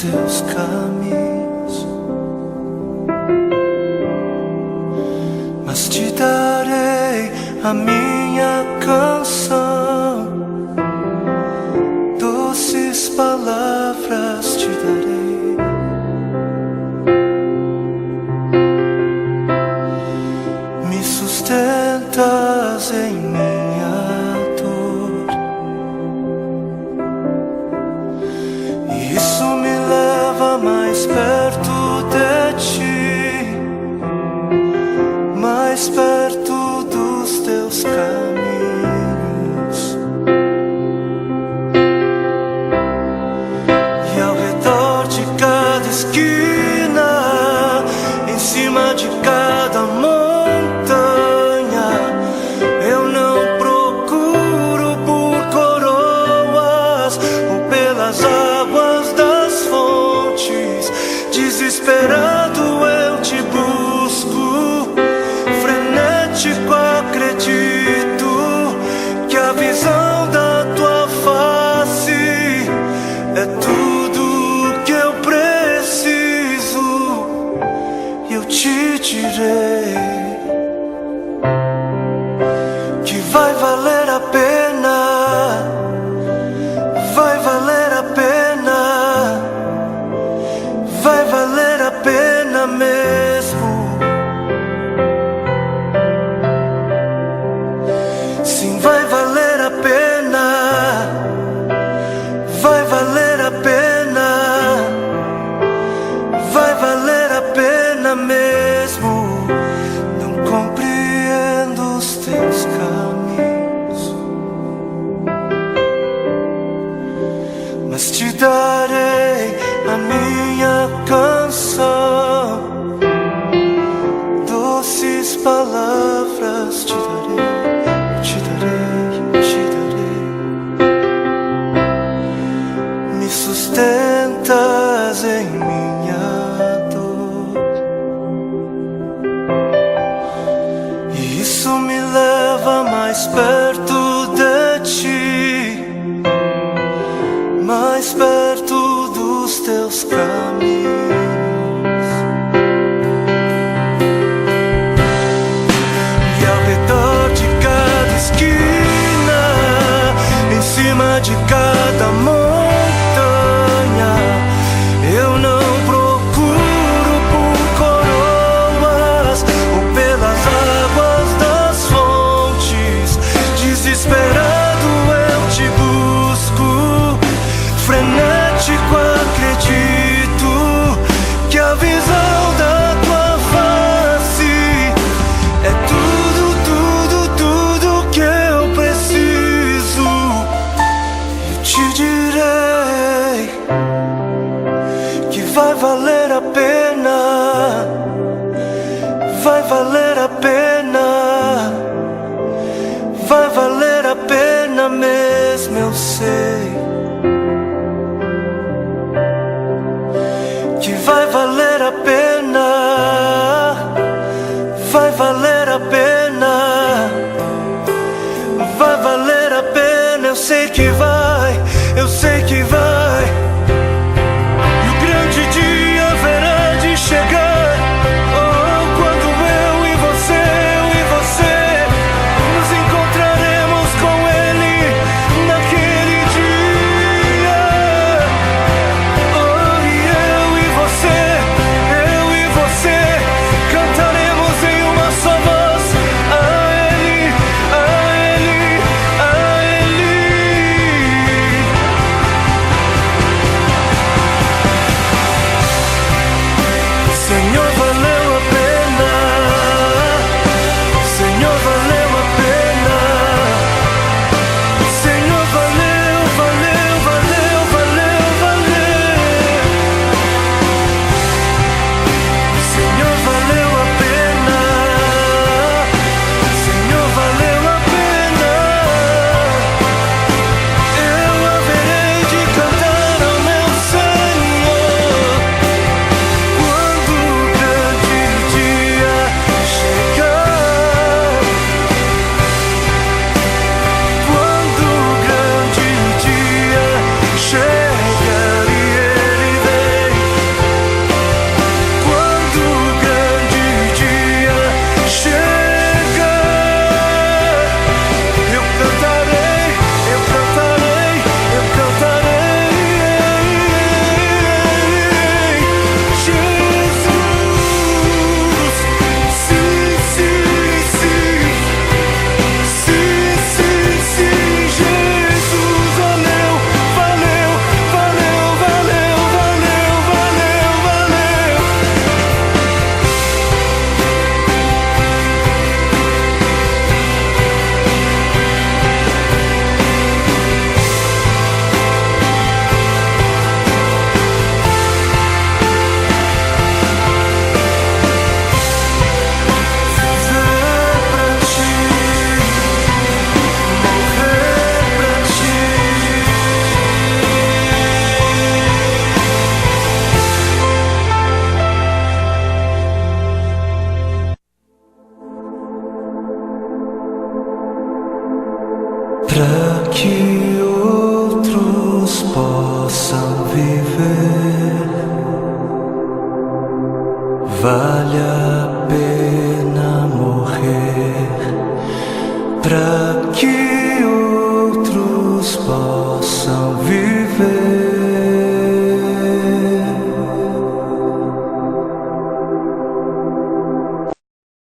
teus caminhos, mas te darei a minha canção, doces palavras te darei. Me sustentas em minha dor, e isso me leva mais perto de ti, mais perto dos teus caminhos. E ao redor de cada esquina, em cima de cada montanha, eu não procuro por coroas ou pelas águas das fontes. Desesperado eu te busco, frenético acredito que a visão da tua face é tudo que eu preciso. Eu te direi que vai valer a pena, vai valer a pena, vai valer a pena mesmo. Sim, vai valer a pena, vai valer a pena, vai valer a pena mesmo. Não compreendo os teus caminhos, mas te darei a minha canção, doces palavras te darei, te darei, te darei. Me sustentas em minha dor, e isso me leva mais perto de ti, mais perto dos teus caminhos. E ao redor de cada esquina, em cima de cada montanha, eu não procuro por coroas ou pelas águas das fontes. Desesperado eu te busco, frenético acredito que a visão da tua face é tudo, tudo, tudo que eu preciso. Eu te direi que vai valer a pena, vai valer a pena, vai valer a pena mesmo, eu sei que vai valer a pena, vai valer a pena, vai valer a pena. Eu sei que vai, eu sei que vai. E o grande dia haverá de chegar, oh, quando eu e você nos encontraremos com Ele naquele dia. Oh, e eu e você para que outros possam viver. Vale a pena morrer para que outros possam